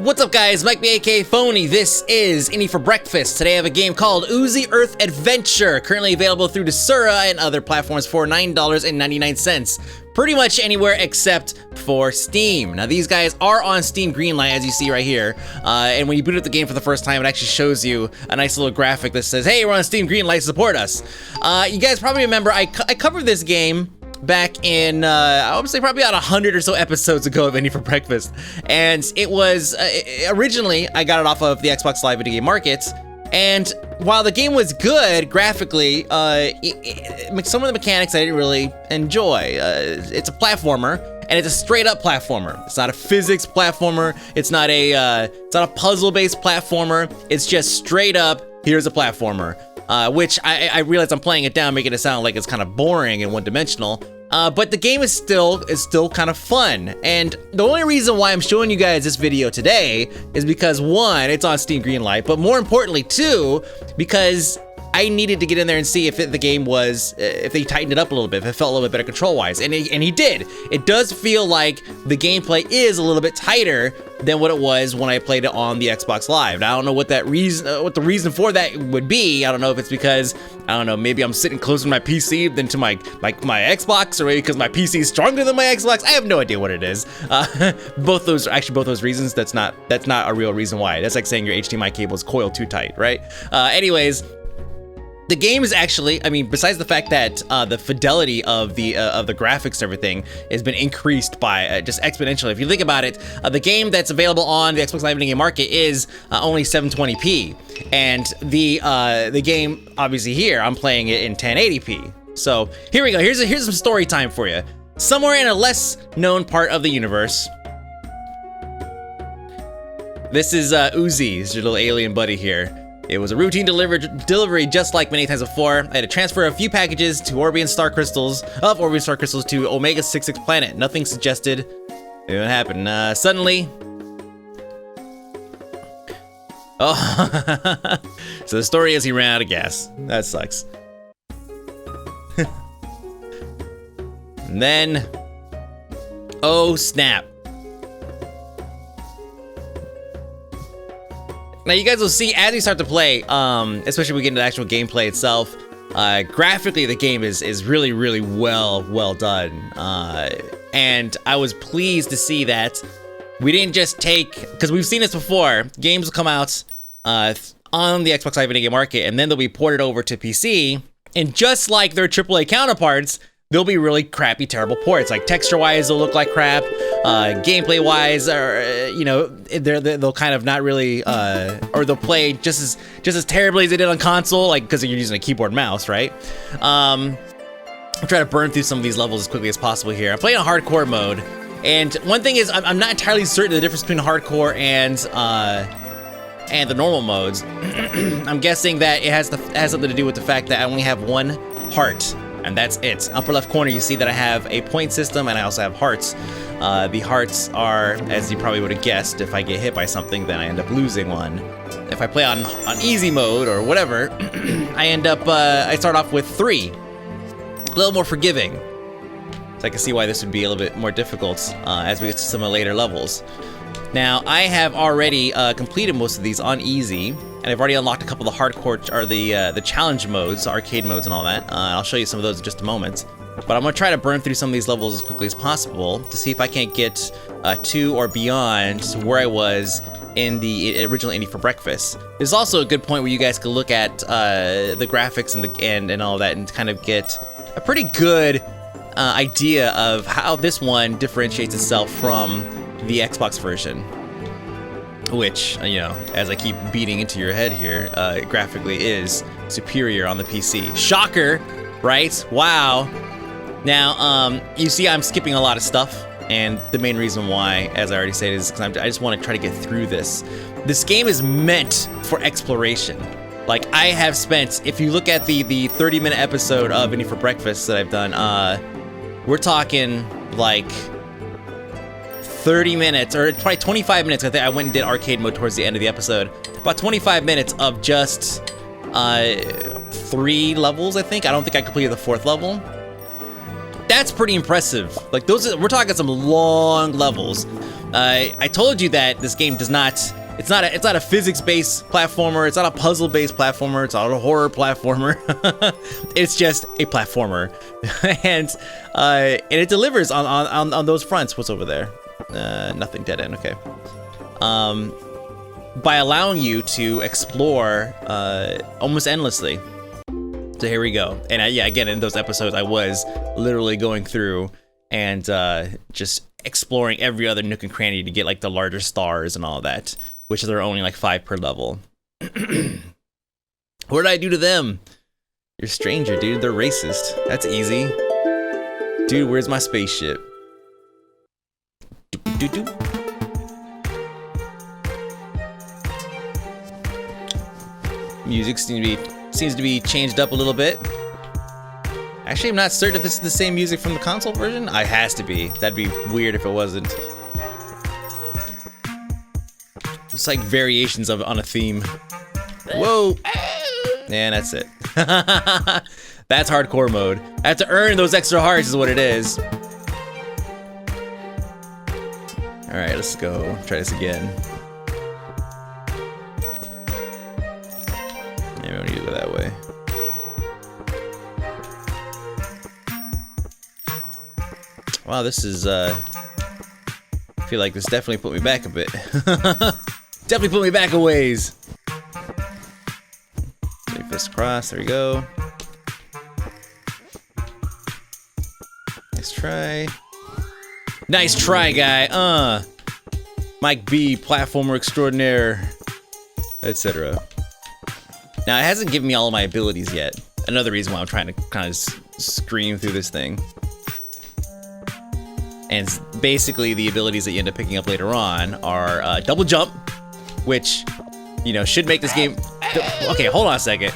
What's up guys, Mike B aka Phony. This is Indie for Breakfast. Today I have a game called Oozi Earth Adventure, currently available through Desura and other platforms for $9.99. Pretty much anywhere except for Steam. Now these guys are on Steam Greenlight, as you see right here, and when you boot up the game for the first time, it actually shows you a nice little graphic that says, hey, we're on Steam Greenlight, support us. You guys probably remember I covered this game back in, I would say probably about 100 or so episodes ago of Indie for Breakfast. And it was, originally, I got it off of the Xbox Live Video Game Market. And while the game was good graphically, some of the mechanics I didn't really enjoy. It's a platformer, and it's a straight up platformer. It's not a physics platformer. It's not a puzzle-based platformer. It's just straight up, here's a platformer. Which I realize I'm playing it down, making it sound like it's kind of boring and one-dimensional. But the game is still kind of fun. And the only reason why I'm showing you guys this video today is because one, it's on Steam Greenlight, but more importantly two, because I needed to get in there and see if the game was, if they tightened it up a little bit, if it felt a little bit better control-wise, and he did. It does feel like the gameplay is a little bit tighter than what it was when I played it on the Xbox Live. Now, I don't know what the reason for that would be. I don't know if it's because, I don't know, maybe I'm sitting closer to my PC than to my Xbox, or maybe because my PC is stronger than my Xbox. I have no idea what it is. Both those reasons. That's not a real reason why. That's like saying your HDMI cable is coiled too tight, right? Anyways. The game is actually, I mean, besides the fact that the fidelity of the graphics and everything has been increased by just exponentially. If you think about it, the game that's available on the Xbox Live Video Game Market is only 720p, and the game, obviously here, I'm playing it in 1080p. So here we go. Here's some story time for you. Somewhere in a less known part of the universe, this is Oozi, is your little alien buddy here. It was a routine delivery just like many times before. I had to transfer a few packages to Orbian Star Crystals, to Omega 66 planet. Nothing suggested it would happen. Suddenly... Oh, so the story is he ran out of gas. That sucks. And then... Oh, snap. Now you guys will see as you start to play, especially when we get into the actual gameplay itself, graphically the game is really, really well done. And I was pleased to see that we didn't just take, because we've seen this before, games will come out on the Xbox Live Video Game Market and then they'll be ported over to PC, and just like their AAA counterparts, they'll be really crappy, terrible ports. Like texture-wise, they'll look like crap. Gameplay-wise, or you know, they'll kind of not really, or they'll play just as terribly as they did on console, like because you're using a keyboard and mouse, right? I'm trying to burn through some of these levels as quickly as possible here. I'm playing a hardcore mode, and one thing is, I'm not entirely certain the difference between hardcore and the normal modes. I'm guessing that it has something to do with the fact that I only have one heart. And that's it. Upper left corner, you see that I have a point system and I also have hearts. The hearts are, as you probably would have guessed, if I get hit by something, then I end up losing one. If I play on easy mode or whatever, I start off with 3. A little more forgiving. So I can see why this would be a little bit more difficult as we get to some of the later levels. Now, I have already completed most of these on easy, and I've already unlocked a couple of the hardcore, or the challenge modes, arcade modes and all that. I'll show you some of those in just a moment. But I'm gonna try to burn through some of these levels as quickly as possible to see if I can't get to or beyond where I was in the original Indie for Breakfast. There's also a good point where you guys can look at the graphics and all that and kind of get a pretty good idea of how this one differentiates itself from the Xbox version, which, you know, as I keep beating into your head here, graphically is superior on the PC. Shocker, right? Wow. Now, you see I'm skipping a lot of stuff, and the main reason why, as I already said, is because I just want to try to get through this. This game is meant for exploration. Like, I have spent, if you look at the 30-minute episode of Indie for Breakfast that I've done, we're talking, like, 30 minutes, or probably 25 minutes. I think I went and did arcade mode towards the end of the episode. About 25 minutes of just 3 levels, I think. I don't think I completed the 4th level. That's pretty impressive. Like, we're talking some long levels. I told you that this game does not. It's not a physics-based platformer. It's not a puzzle-based platformer. It's not a horror platformer. It's just a platformer, and it delivers on those fronts. What's over there? Nothing. Dead end. Okay. By allowing you to explore almost endlessly. So here we go. And yeah, again, in those episodes, I was literally going through and just exploring every other nook and cranny to get like the larger stars and all that, which there are only like 5 per level. What did I do to them? You're a stranger, dude. They're racist. That's easy. Dude, where's my spaceship? Doop. Music seems to be changed up a little bit. Actually, I'm not certain if this is the same music from the console version. It has to be. That'd be weird if it wasn't. It's like variations of on a theme. Whoa! And that's it. That's hardcore mode. I have to earn those extra hearts is what it is. Alright, let's go. Try this again. Maybe I need to go that way. Wow, this is, I feel like this definitely put me back a bit. Definitely put me back a ways. Take this across, there we go. Nice try. Nice try, guy, Mike B, platformer extraordinaire, etc. Now, it hasn't given me all of my abilities yet. Another reason why I'm trying to kind of scream through this thing. And basically, the abilities that you end up picking up later on are double jump, which, you know, should make this game... Okay, hold on a second.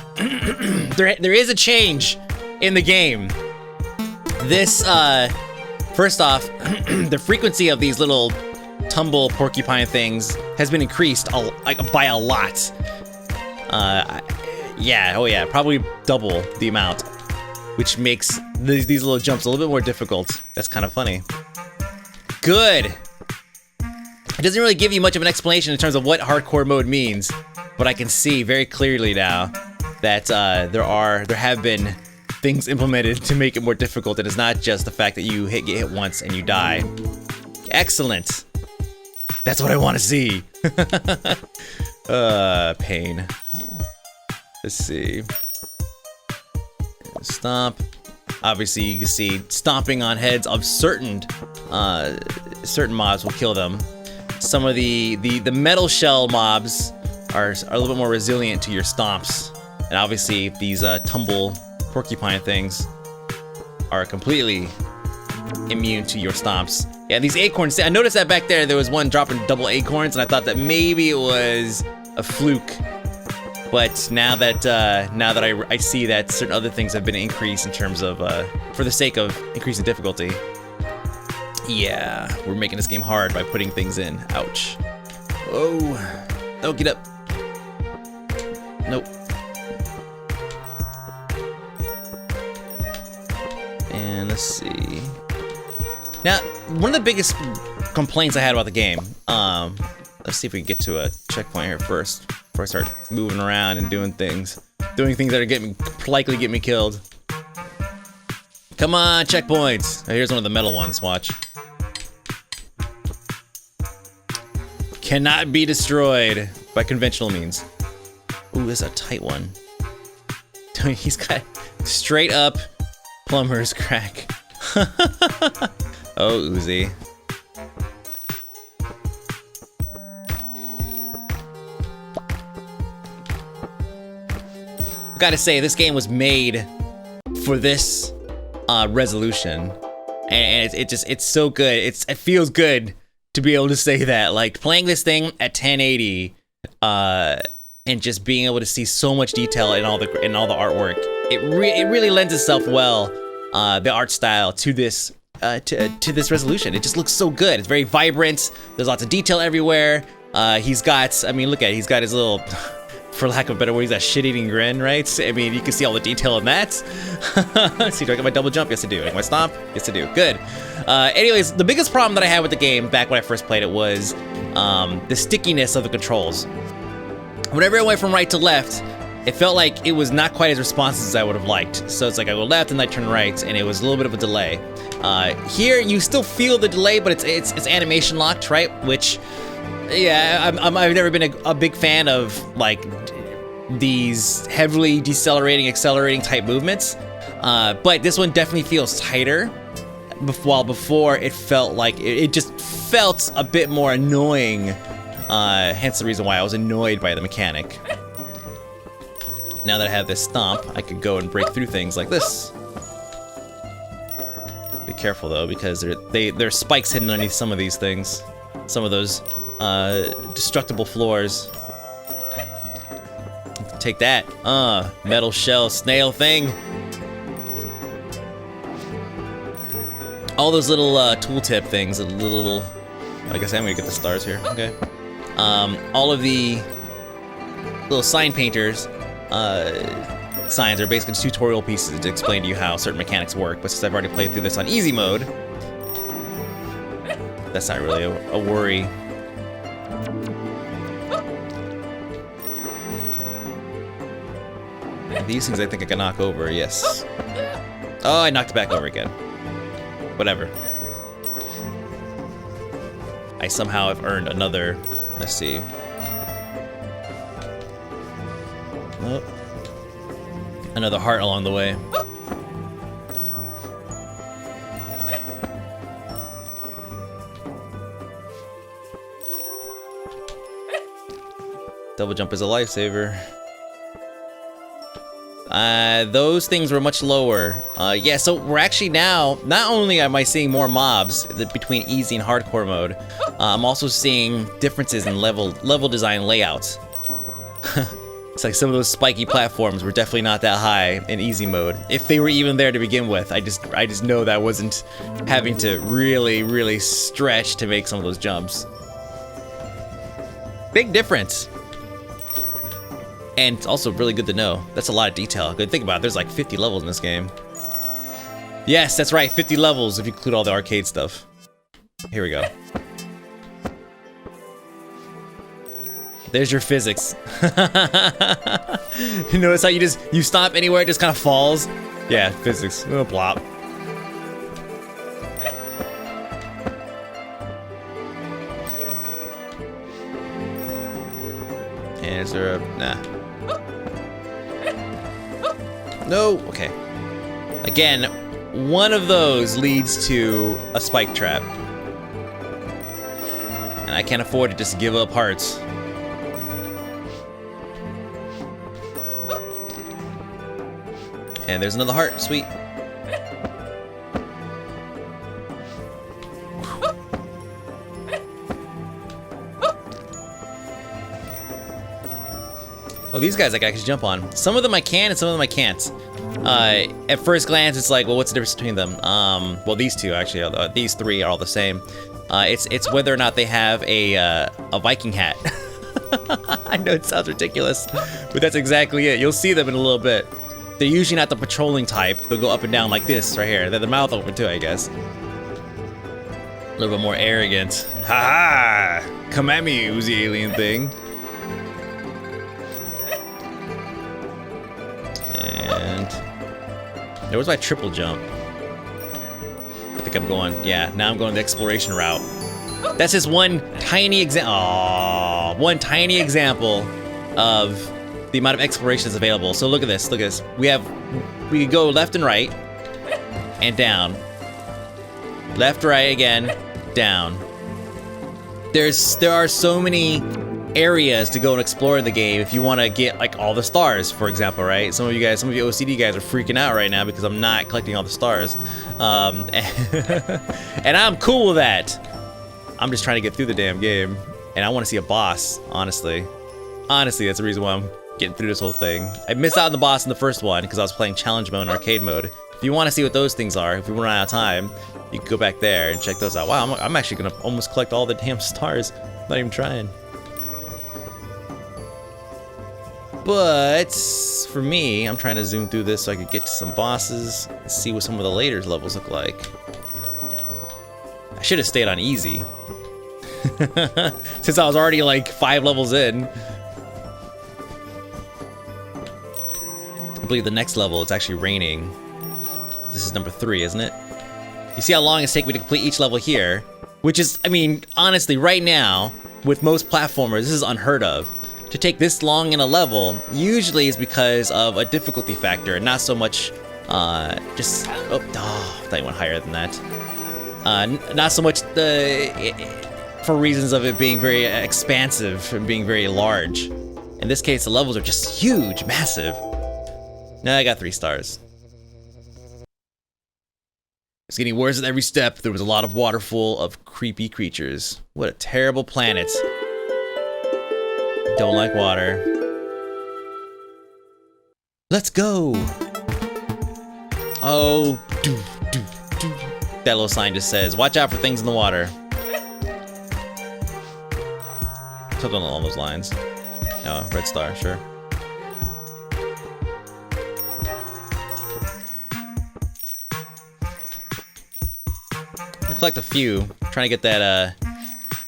There is a change in the game. This, first off, the frequency of these little tumble porcupine things has been increased by a lot. Yeah, probably double the amount, which makes these little jumps a little bit more difficult. That's kind of funny. Good. It doesn't really give you much of an explanation in terms of what hardcore mode means, but I can see very clearly now that there have been things implemented to make it more difficult, and it's not just the fact that you get hit once and you die. Excellent. That's what I want to see. Pain. Let's see. Stomp. Obviously, you can see stomping on heads of certain mobs will kill them. Some of the metal shell mobs are a little bit more resilient to your stomps, and obviously these tumble porcupine things are completely immune to your stomps. Yeah, these acorns. I noticed that back there was one dropping double acorns, and I thought that maybe it was a fluke. But now that I see that certain other things have been increased in terms of for the sake of increasing difficulty. Yeah, we're making this game hard by putting things in. Ouch. Oh, don't get up. Nope. And let's see. Now, one of the biggest complaints I had about the game. Let's see if we can get to a checkpoint here first before I start moving around and doing things that are likely get me killed. Come on, checkpoints. Oh, here's one of the metal ones. Watch. Cannot be destroyed by conventional means. Ooh, this is a tight one. He's got straight up plumber's crack. Oh, Oozi. Gotta say, this game was made for this resolution, and it's so good. It feels good to be able to say that. Like playing this thing at 1080, and just being able to see so much detail in all the artwork. It really lends itself well, the art style to this to this resolution. It just looks so good. It's very vibrant. There's lots of detail everywhere. He's got, I mean, look at it. He's got his little for lack of a better word, that shit-eating grin, right? I mean, you can see all the detail in that. See, do I get my double jump? Yes, I do. Like my stomp? Yes, I do. Good. Anyways, the biggest problem that I had with the game back when I first played it was the stickiness of the controls. Whenever I went from right to left, it felt like it was not quite as responsive as I would have liked. So it's like I go left and I turn right, and it was a little bit of a delay. Here, you still feel the delay, but it's animation locked, right? Which, yeah, I've never been a big fan of like these heavily decelerating, accelerating type movements. But this one definitely feels tighter. While before it felt like it just felt a bit more annoying. Hence the reason why I was annoyed by the mechanic. Now that I have this stomp, I could go and break through things like this. Be careful though, because there's spikes hidden underneath some of these things. Some of those destructible floors. Take that. Metal shell snail thing. All those little tooltip things, little. I guess I'm gonna get the stars here. Okay. All of the little sign painters. Signs are basically tutorial pieces to explain to you how certain mechanics work, but since I've already played through this on easy mode, that's not really a worry. These things I think I can knock over, yes. Oh, I knocked it back over again. Whatever. I somehow have earned another, let's see. Oh. Another heart along the way. Double jump is a lifesaver. Those things were much lower. Yeah, so we're actually now, not only am I seeing more mobs between easy and hardcore mode, I'm also seeing differences in level design layouts. It's like some of those spiky platforms were definitely not that high in easy mode. If they were even there to begin with, I just know that I wasn't having to really stretch to make some of those jumps. Big difference. And it's also really good to know. That's a lot of detail. Good, think about it. There's like 50 levels in this game. Yes, that's right, 50 levels if you include all the arcade stuff. Here we go. There's your physics. You notice how you stop anywhere, it just kind of falls? Yeah, physics. Oh, plop. And is there a... nah. No, okay. Again, one of those leads to a spike trap. And I can't afford to just give up hearts. And there's another heart, sweet. Oh, these guys I can actually jump on. Some of them I can, and some of them I can't. At first glance, it's like, well, what's the difference between them? Well, these two actually, these three are all the same. It's whether or not they have a Viking hat. I know it sounds ridiculous, but that's exactly it. You'll see them in a little bit. They're usually not the patrolling type. They'll go up and down like this right here. They're the mouth open too, I guess. A little bit more arrogant. Ha ha! Come at me, Oozi alien thing. And there was my triple jump. I think I'm going, yeah, now I'm going the exploration route. That's just one tiny example. One tiny example of the amount of exploration that's available. So look at this, look at this. We can go left and right, and down. Left, right again, down. There are so many areas to go and explore in the game if you want to get like all the stars, for example, right? Some of you OCD guys are freaking out right now because I'm not collecting all the stars. And I'm cool with that. I'm just trying to get through the damn game, and I want to see a boss, honestly. Honestly, that's the reason why I'm getting through this whole thing. I missed out on the boss in the first one because I was playing challenge mode and arcade mode. If you want to see what those things are, if we run out of time, you can go back there and check those out. Wow, I'm actually gonna almost collect all the damn stars. Not even trying. But for me, I'm trying to zoom through this so I could get to some bosses and see what some of the later levels look like. I should have stayed on easy. Since I was already like 5 levels in. I believe the next level, it's actually raining. This is number 3, isn't it? You see how long it's taken me to complete each level here? Which is, I mean, honestly, right now, with most platformers, this is unheard of. To take this long in a level usually is because of a difficulty factor, not so much just I thought you went higher than that. Not so much for reasons of it being very expansive and being very large. In this case, the levels are just huge, massive. Now I got 3 stars. It's getting worse at every step. There was a lot of water full of creepy creatures. What a terrible planet. Don't like water. Let's go. Oh, that little sign just says, watch out for things in the water. Something along those lines. Oh, red star, sure. I'll collect a few. Trying to get that,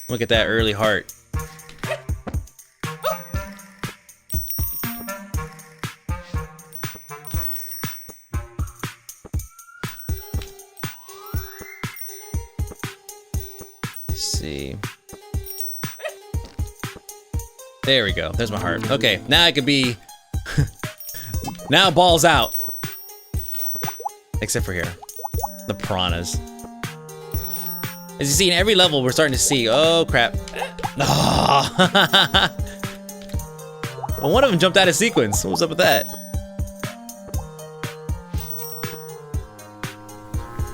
look at that early heart. See. There we go. There's my heart. Okay, now I could be... now balls out. Except for here. The piranhas. As you see, in every level, we're starting to see... Oh, crap. Oh. Well, one of them jumped out of sequence. What was up with that?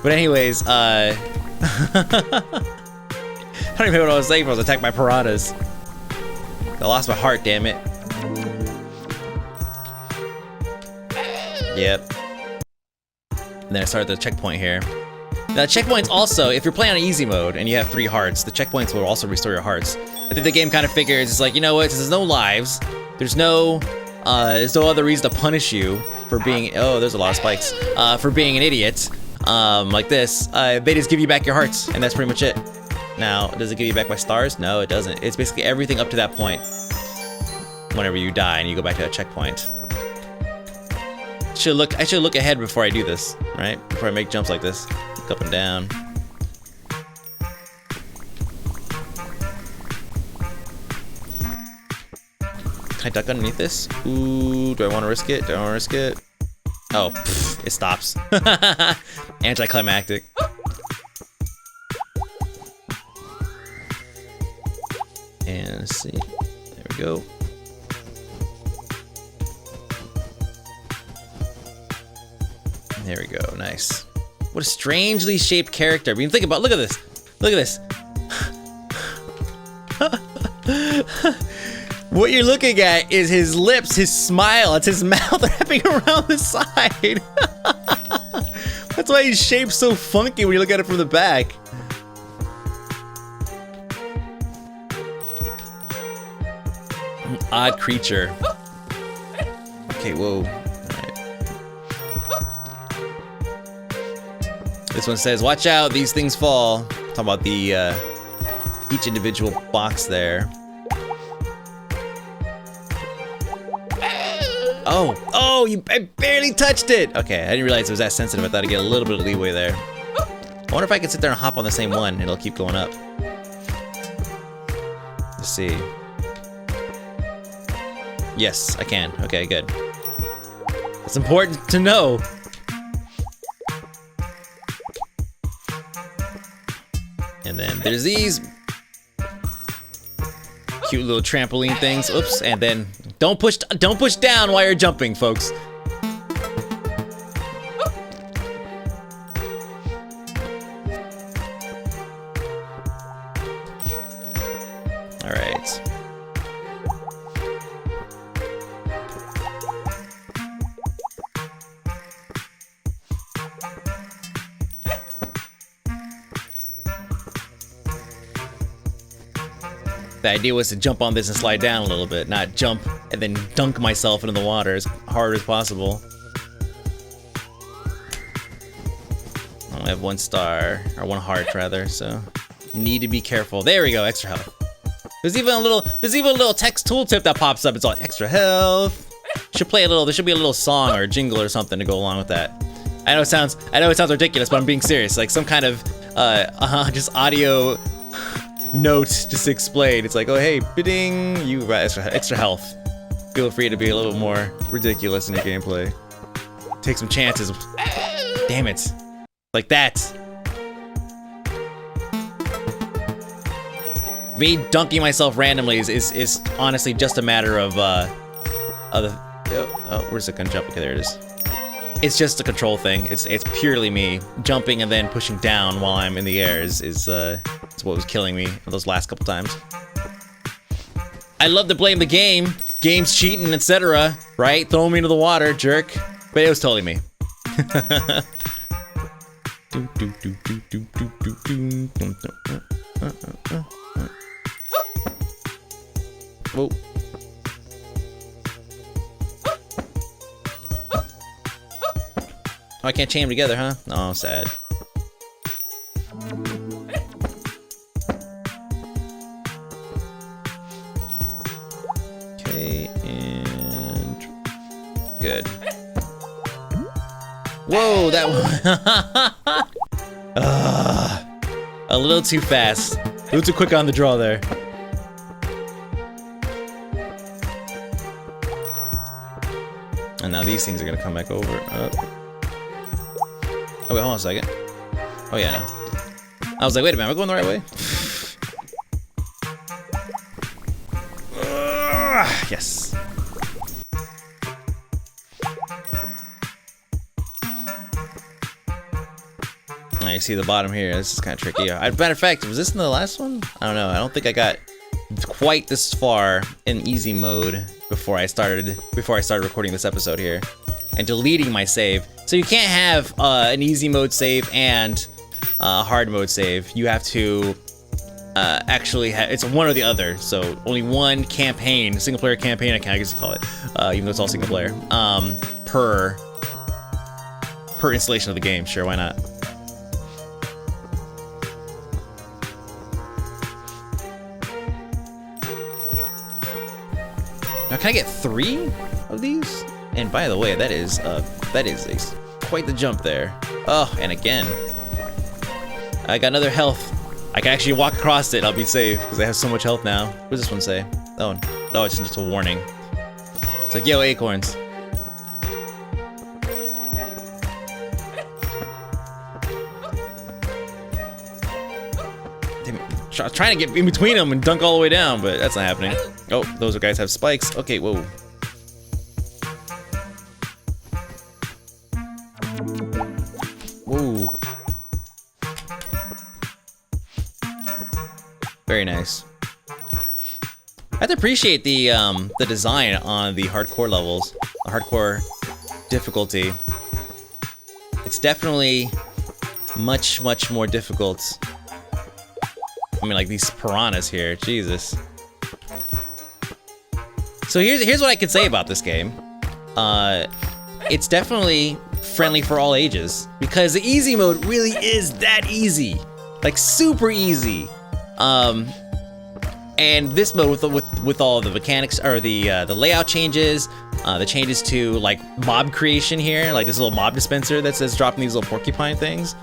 But anyways, I don't even know what I was saying if I was attacked by piranhas. I lost my heart, damn it. Yep. And then I started the checkpoint here. Now, checkpoints also, if you're playing on easy mode and you have 3 hearts, the checkpoints will also restore your hearts. I think the game kind of figures, it's like, you know what, since there's no lives, there's no other reason to punish you for being, oh, there's a lot of spikes, for being an idiot, like this. They just give you back your hearts, and that's pretty much it. Now, does it give you back my stars? No, it doesn't. It's basically everything up to that point. Whenever you die and you go back to that checkpoint. I should look ahead before I do this, right? Before I make jumps like this. Look up and down. Can I duck underneath this? Ooh, do I want to risk it? Do I want to risk it? Oh, pff, it stops. Anticlimactic. And let's see. There we go. There we go. Nice. What a strangely shaped character. I mean, think about. Look at this. Look at this. What you're looking at is his lips, his smile. It's his mouth wrapping around the side. That's why he's shaped so funky when you look at it from the back. An odd creature. Okay, whoa. This one says, watch out, these things fall. Talking about the, each individual box there. Oh, I barely touched it. Okay, I didn't realize it was that sensitive. I thought I'd get a little bit of leeway there. I wonder if I can sit there and hop on the same one and it'll keep going up. Let's see. Yes, I can. Okay, good. It's important to know. And then there's these cute little trampoline things. Oops, and then don't push down while you're jumping, folks. All right. The idea was to jump on this and slide down a little bit, not jump and then dunk myself into the water as hard as possible. I only have 1 star, or 1 heart rather, so need to be careful. There we go, extra health. There's even a little text tooltip that pops up. It's all extra health. There should be a little song or a jingle or something to go along with that. I know it sounds ridiculous, but I'm being serious. Like some kind of just audio note just to explain. It's like, oh hey, bidding, you got extra health. Feel free to be a little more ridiculous in your gameplay. Take some chances. Damn it. Like that. Me dunking myself randomly is honestly just a matter of where's the gun jump? Okay, there it is. It's just a control thing. It's purely me jumping and then pushing down while I'm in the air is what was killing me those last couple times. I love to blame the game. Game's cheating, etc. Right? Throw me into the water, jerk. But it was totally me. Whoa. Oh, I can't chain them together, huh? Oh, sad. Okay, and good. Whoa, that one. A little too fast. A little too quick on the draw there. And now these things are gonna come back over. Oh wait, hold on a second. Oh yeah, no. I was like, wait a minute, am I going the right way? Yes. Now you see the bottom here. This is kind of tricky. Matter of fact, was this in the last one? I don't know. I don't think I got quite this far in easy mode before I started recording this episode here and deleting my save. So you can't have an easy mode save and a hard mode save. You have to actually have, it's one or the other. So only one campaign, single player campaign, I guess you call it, even though it's all single player, per installation of the game. Sure, why not? Now, can I get 3 of these? And by the way, that is quite the jump there. Oh, and again, I got another health. I can actually walk across it. I'll be safe because I have so much health now. What does this one say? Oh, no, it's just a warning. It's like, yo, acorns. Trying to get in between them and dunk all the way down, but that's not happening. Oh, those guys have spikes. Okay, whoa. Whoa. Very nice. I have to appreciate the design on the hardcore levels, the hardcore difficulty. It's definitely much more difficult. I mean, like these piranhas here, Jesus. So here's what I can say about this game. It's definitely friendly for all ages because the easy mode really is that easy, like super easy. And this mode with all the mechanics or the layout changes, the changes to like mob creation here, like this little mob dispenser that says dropping these little porcupine things.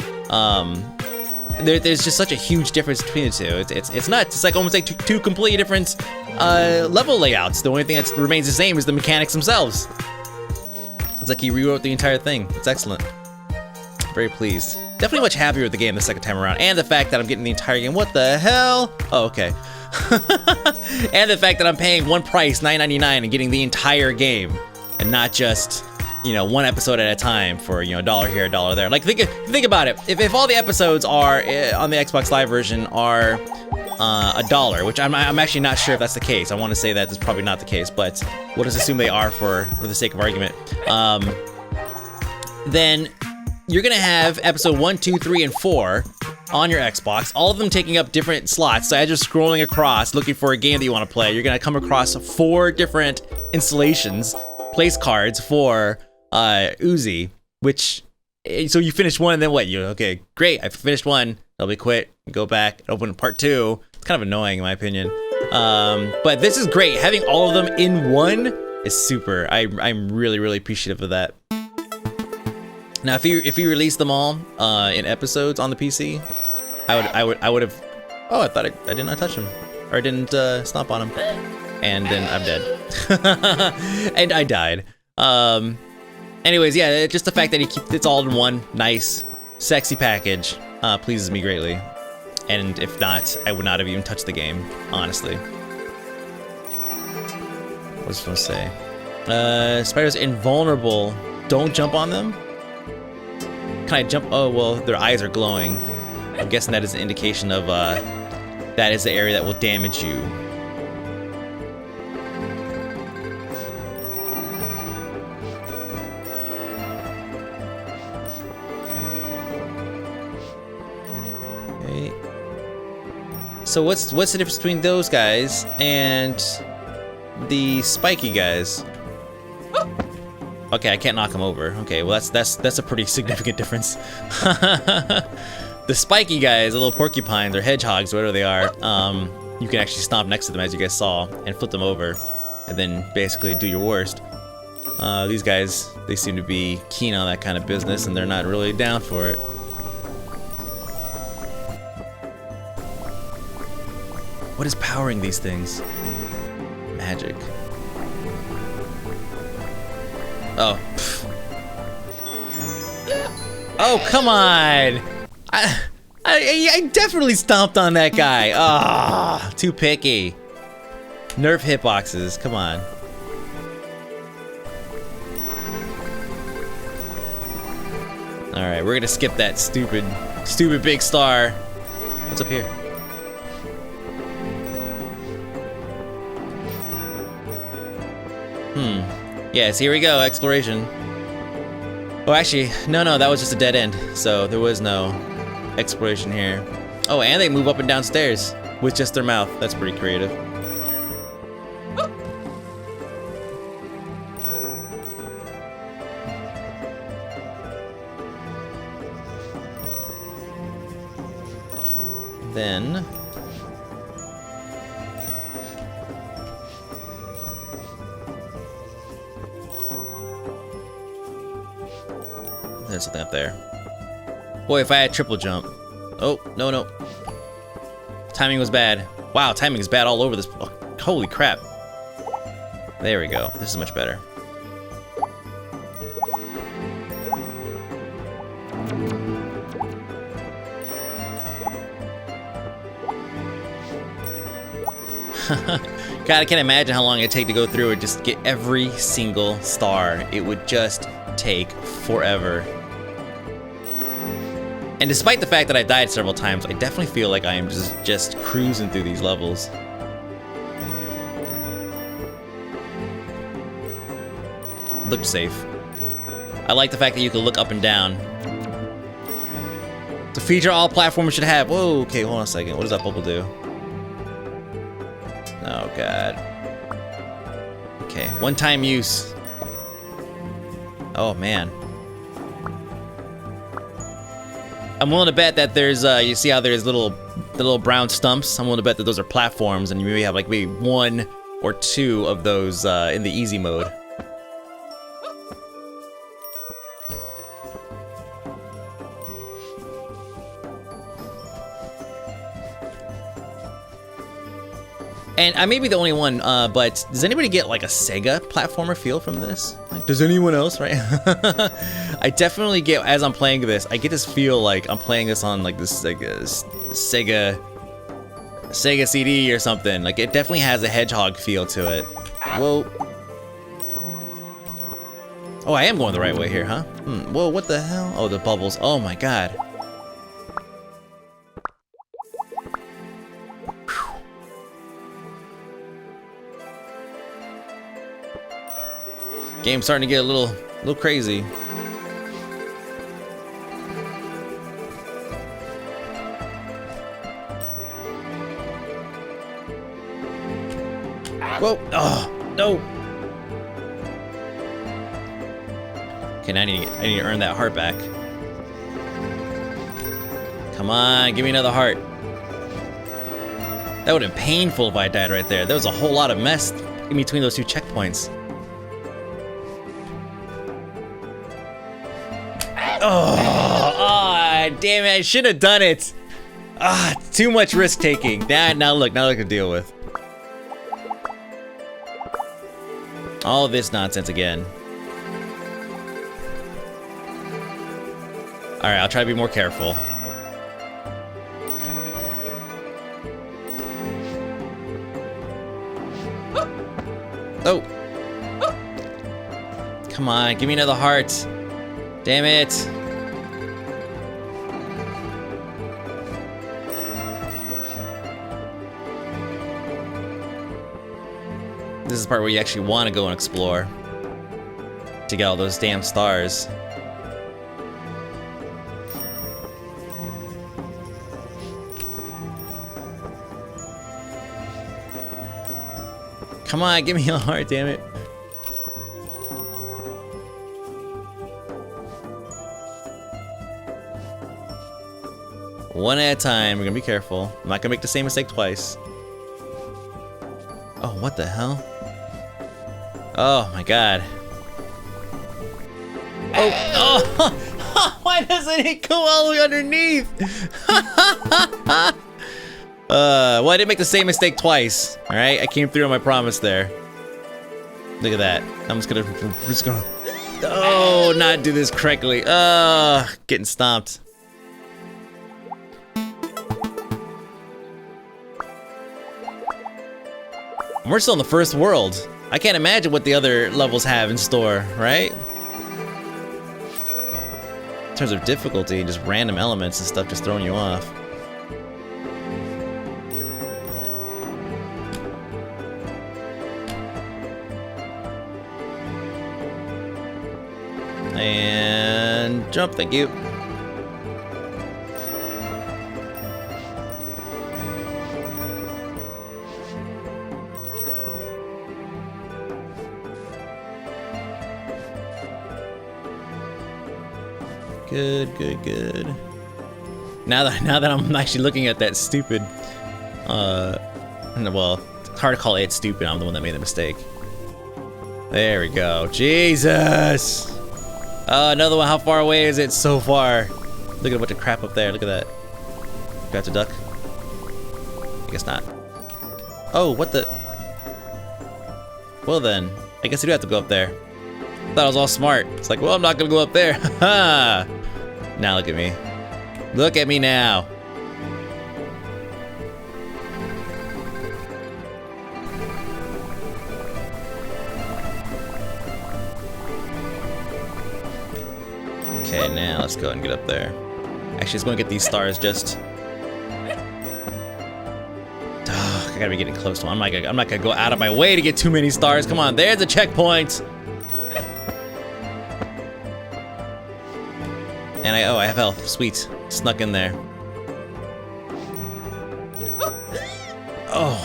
There's just such a huge difference between the two. It's nuts. It's like almost like two completely different level layouts. The only thing that remains the same is the mechanics themselves. It's like he rewrote the entire thing. It's excellent. Very pleased. Definitely much happier with the game the second time around, and the fact that I'm getting the entire game. What the hell? Oh, okay. And the fact that I'm paying one price, $9.99, and getting the entire game, and not just, you know, one episode at a time for, you know, $1 here, $1 there. Like, think about it. If all the episodes are on the Xbox Live version are $1, which I'm actually not sure if that's the case. I want to say that it's probably not the case, but we'll just assume they are for the sake of argument. Then you're gonna have episode 1, 2, 3, and 4 on your Xbox, all of them taking up different slots. So as you're scrolling across looking for a game that you want to play, you're gonna come across 4 different installations, place cards for Oozi, which, so you finish one and then what? You okay, great, I finished one, I'll be quit, go back, open part 2. It's kind of annoying in my opinion. But this is great. Having all of them in one is super. I'm really appreciative of that. Now, if you release them all in episodes on the PC, I would have. Oh, I thought I did not touch him, or I didn't stomp on him, and then I'm dead, and I died. Anyways, yeah, just the fact that it's all in one nice, sexy package pleases me greatly. And if not, I would not have even touched the game, honestly. What was I supposed to say? Spiders invulnerable. Don't jump on them. Can I jump? Oh, well, their eyes are glowing. I'm guessing that is an indication of that is the area that will damage you. Okay. So what's the difference between those guys and the spiky guys? Okay, I can't knock him over. Okay, well that's a pretty significant difference. The spiky guys, the little porcupines or hedgehogs, whatever they are, you can actually stomp next to them, as you guys saw, and flip them over, and then basically do your worst. These guys, they seem to be keen on that kind of business, and they're not really down for it. What is powering these things? Magic. Oh. Pfft. Oh, come on! I definitely stomped on that guy. Ah, too picky. Nerf hitboxes. Come on. All right, we're gonna skip that stupid big star. What's up here? Yes, here we go, exploration. Oh, actually, no, that was just a dead end, so there was no exploration here. Oh, and they move up and down stairs with just their mouth. That's pretty creative. Then... there's something up there. Boy, if I had triple jump. Oh, no. Timing was bad. Wow, timing is bad all over this. Oh, holy crap. There we go. This is much better. God, I can't imagine how long it'd take to go through and just get every single star. It would just take forever. And despite the fact that I died several times, I definitely feel like I am just cruising through these levels. Looked safe. I like the fact that you can look up and down. It's a feature all platformers should have. Whoa, okay, hold on a second. What does that bubble do? Oh, God. Okay, one-time use. Oh, man. I'm willing to bet that there's, you see how there's the little brown stumps? I'm willing to bet that those are platforms, and you maybe have like maybe 1 or 2 of those in the easy mode. And I may be the only one, but does anybody get like a Sega platformer feel from this? Like, does anyone else, right? I definitely get, as I'm playing this, I get this feel like I'm playing this on like this like a Sega CD or something. Like it definitely has a hedgehog feel to it. Whoa. Oh, I am going the right way here, huh? Whoa, what the hell? Oh, the bubbles. Oh my God. Game's starting to get a little crazy. Whoa. Oh, no. Okay, now I need to earn that heart back. Come on, give me another heart. That would have been painful if I died right there. There was a whole lot of mess in between those two checkpoints. Oh, damn it, I should have done it. Too much risk taking. Now look to deal with. All of this nonsense again. Alright, I'll try to be more careful. Oh. Come on, give me another heart. Damn it. This is the part where you actually want to go and explore to get all those damn stars. Come on, give me a heart, damn it. One at a time, we're gonna be careful. I'm not gonna make the same mistake twice. Oh, what the hell? Oh my god. Oh, why doesn't it go all the way underneath? Well, I didn't make the same mistake twice. All right, I came through on my promise there. Look at that. I'm just gonna. Oh, not do this correctly. Getting stomped. We're still in the first world. I can't imagine what the other levels have in store, right? In terms of difficulty, just random elements and stuff just throwing you off. And jump, thank you. Good. Now that I'm actually looking at that stupid, well, it's hard to call it stupid. I'm the one that made the mistake. There we go. Jesus. Another one. How far away is it? So far. Look at a bunch of crap up there. Look at that. Do I have to duck? I guess not. Oh, what the? Well then, I guess I do have to go up there. I thought I was all smart. It's like, well, I'm not gonna go up there. Haha. Now look at me. Look at me now. Okay, now let's go and get up there. Actually, let's go and get these stars just. I gotta be getting close to one. I'm not gonna go out of my way to get too many stars. Come on, there's a checkpoint. And I have health. Sweet. Snuck in there. Oh.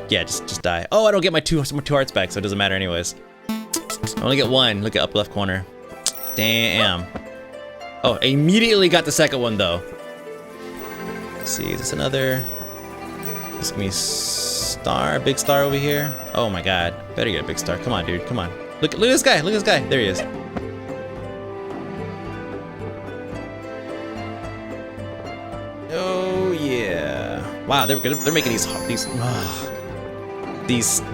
Yeah, just die. Oh, I don't get my two hearts back, so it doesn't matter anyways. I only get one. Look at up left corner. Damn. Oh, I immediately got the second one though. Let's see, is this another? This give me star, big star over here. Oh my god. Better get a big star. Come on, dude. Come on. Look at this guy. Look at this guy. There he is. Oh yeah! Wow, they're making these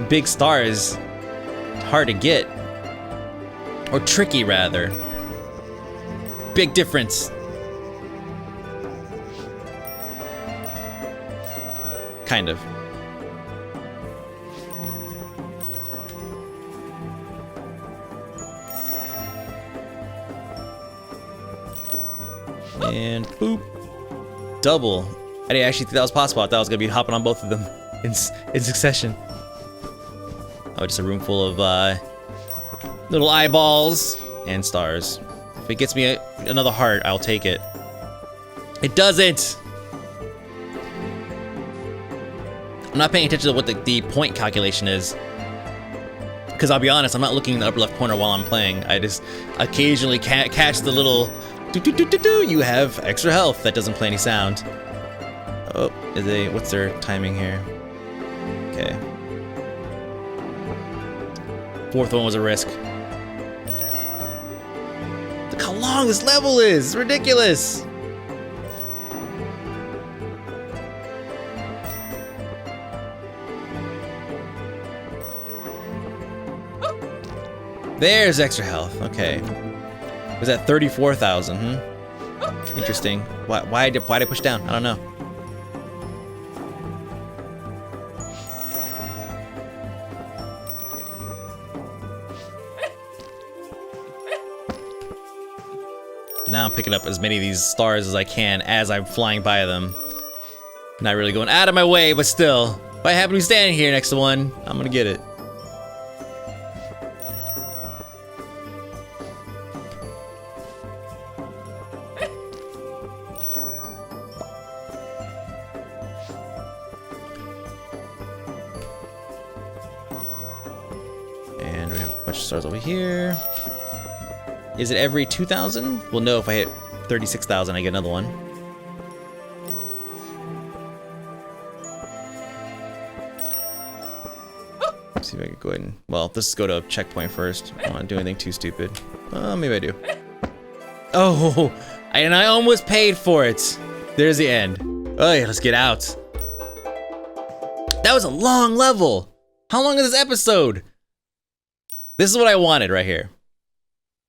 big stars hard to get, or tricky rather. Big difference. Kind of. And boop. Double. I didn't actually think that was possible. I thought I was gonna be hopping on both of them in succession. Oh, just a room full of little eyeballs and stars. If it gets me another heart, I'll take it. It doesn't. I'm not paying attention to what the point calculation is. Because I'll be honest, I'm not looking in the upper left corner while I'm playing. I just occasionally catch the little do. You have extra health that doesn't play any sound. Oh, what's their timing here? Okay. Fourth one was a risk. Look how long this level is! It's ridiculous! There's extra health. Okay. Was that 34,000? Interesting. Why did I push down? I don't know. Now I'm picking up as many of these stars as I can as I'm flying by them. Not really going out of my way, but still. If I happen to be standing here next to one, I'm gonna get it. And we have a bunch of stars over here. Is it every 2,000? We'll know if I hit 36,000, I get another one. Let's see if I can go ahead and... Well, let's go to a checkpoint first. I don't want to do anything too stupid. Maybe I do. Oh, and I almost paid for it. There's the end. Oh yeah, let's get out. That was a long level. How long is this episode? This is what I wanted right here.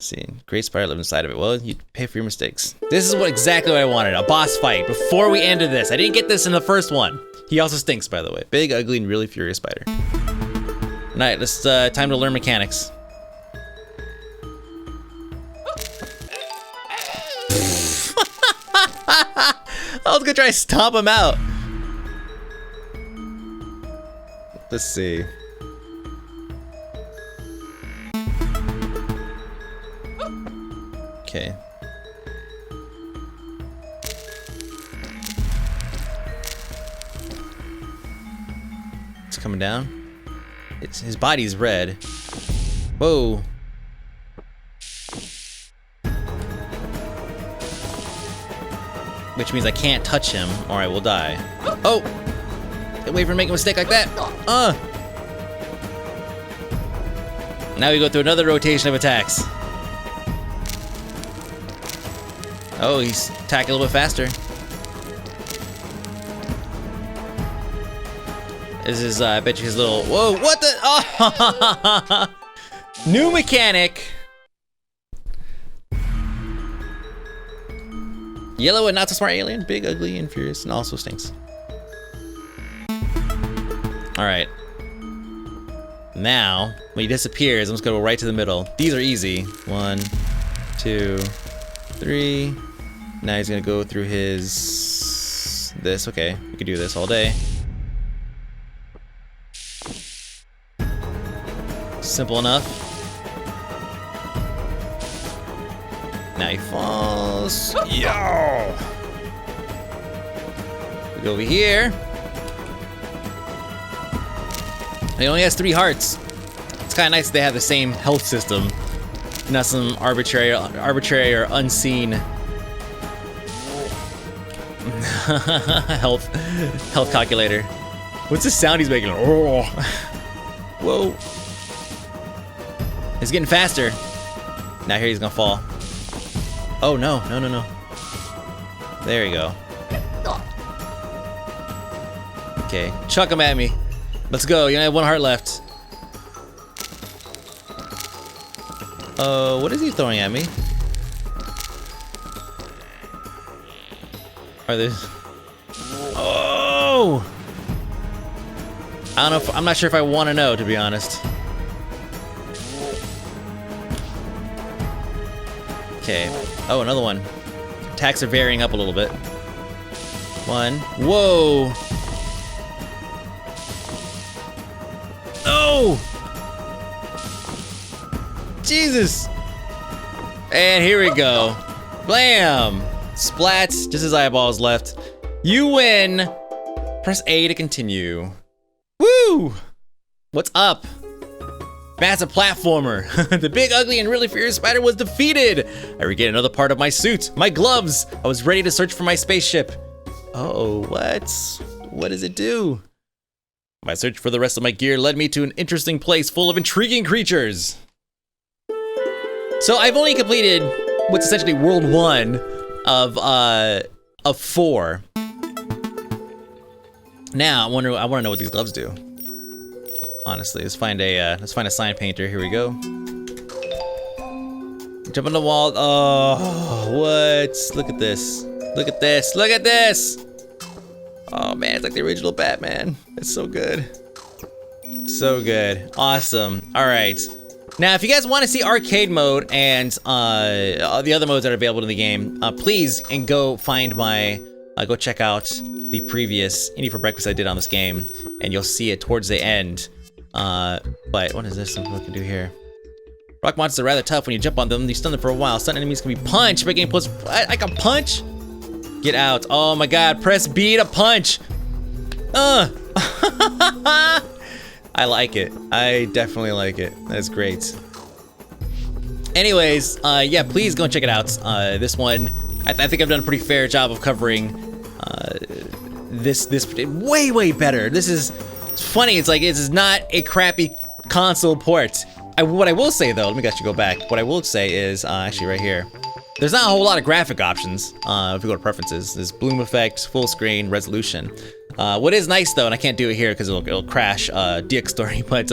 Let's see, great spider lived inside of it. Well, you pay for your mistakes. This is exactly what I wanted, a boss fight before we ended this. I didn't get this in the first one. He also stinks, by the way. Big, ugly, and really furious spider. All right, let's time to learn mechanics. I was gonna try to stomp him out. Let's see. Okay. It's coming down. His body's red. Whoa. Which means I can't touch him or I will die. Oh! Wait for him to make a mistake like that. Now we go through another rotation of attacks. Oh, he's attacking a little bit faster. This is, I bet you his little... Whoa, what the... Oh! New mechanic! Yellow and not so smart alien. Big, ugly, and furious, and also stinks. Alright. Now, when he disappears, I'm just gonna go right to the middle. These are easy. 1, 2, 3. Now he's gonna go through his... This, okay. We can do this all day. Simple enough. Now he falls. Yo! We go over here. He only has 3 hearts. It's kind of nice they have the same health system, not some arbitrary or unseen health calculator. What's the sound he's making? Oh. Whoa! He's getting faster. Now here he's gonna fall. Oh no! No! There you go. Okay, chuck him at me. Let's go. You only have 1 heart left. What is he throwing at me? Are there... Oh! I don't know if... I'm not sure if I want to know, to be honest. Okay. Oh, another one. Attacks are varying up a little bit. 1. Whoa! Oh! Jesus! And here we go. Blam! Splats, just his eyeballs left. You win! Press A to continue. Woo! What's up? Massive platformer. The big, ugly, and really furious spider was defeated. I regained another part of my suit, my gloves. I was ready to search for my spaceship. Oh, what? What does it do? My search for the rest of my gear led me to an interesting place full of intriguing creatures. So I've only completed what's essentially World 1 of 4. Now I want to know what these gloves do. Honestly, let's find a sign painter. Here we go. Jump on the wall. Oh, what? Look at this. Look at this. Look at this. Oh man, it's like the original Batman. It's so good. So good. Awesome. All right. Now, if you guys want to see arcade mode and the other modes that are available in the game, please and go find my, go check out the previous Indie for Breakfast I did on this game, and you'll see it towards the end. But what is this? What can we do here? Rock monsters are rather tough when you jump on them. You stun them for a while. Stun enemies can be punched by getting plus. I can punch. Get out! Oh my God! Press B to punch. I like it. I definitely like it. That's great. Anyways, yeah, please go and check it out. This one, I think I've done a pretty fair job of covering this way better. It's funny. It's like this is not a crappy console port. What I will say though, let me actually go back. What I will say is actually right here. There's not a whole lot of graphic options. If we go to preferences, there's bloom effect, full screen, resolution. What is nice though, and I can't do it here because it'll crash DX Story, but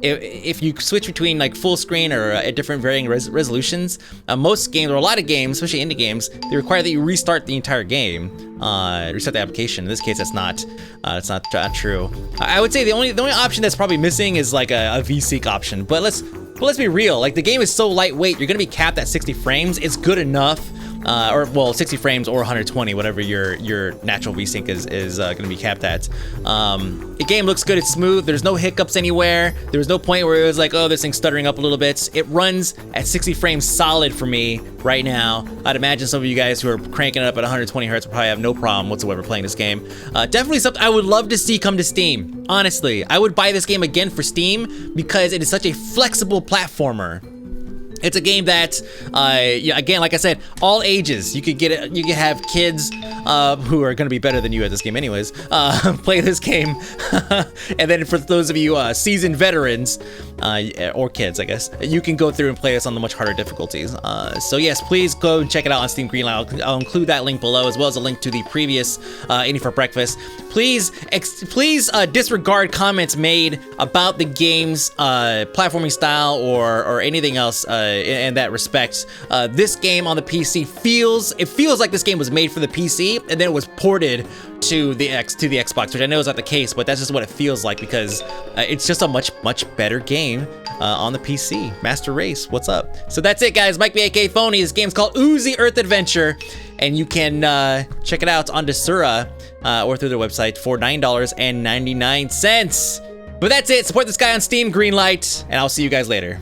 if you switch between like full screen or at different varying resolutions, most games, or a lot of games, especially indie games, they require that you restart the entire game, restart the application. In this case, that's not true. I would say the only option that's probably missing is like a VSync option, but let's be real. Like the game is so lightweight, you're gonna be capped at 60 frames. It's good enough. Or well, 60 frames or 120, whatever your natural VSync is going to be capped at. The game looks good. It's smooth. There's no hiccups anywhere. There was no point where it was like, oh, this thing's stuttering up a little bit. It runs at 60 frames solid for me right now. I'd imagine some of you guys who are cranking it up at 120 hertz will probably have no problem whatsoever playing this game. Definitely something I would love to see come to Steam. Honestly, I would buy this game again for Steam because it is such a flexible platformer. It's a game that, yeah, again, like I said, all ages. You could get it. You could have kids who are going to be better than you at this game, anyways. Play this game, and then for those of you seasoned veterans or kids, I guess, you can go through and play this on the much harder difficulties. So yes, please go and check it out on Steam Greenlight. I'll include that link below, as well as a link to the previous Indie for Breakfast. Please disregard comments made about the game's platforming style or anything else. In that respect, this game on the PC feels like this game was made for the PC and then it was ported to the Xbox, which I know is not the case, but that's just what it feels like because it's just a much better game on the PC. Master Race, what's up? So that's it, guys. Mike B, aka Phony. This game's called Oozi Earth Adventure, and you can check it out on Desura or through their website for $9.99. But that's it. Support this guy on Steam Greenlight, and I'll see you guys later.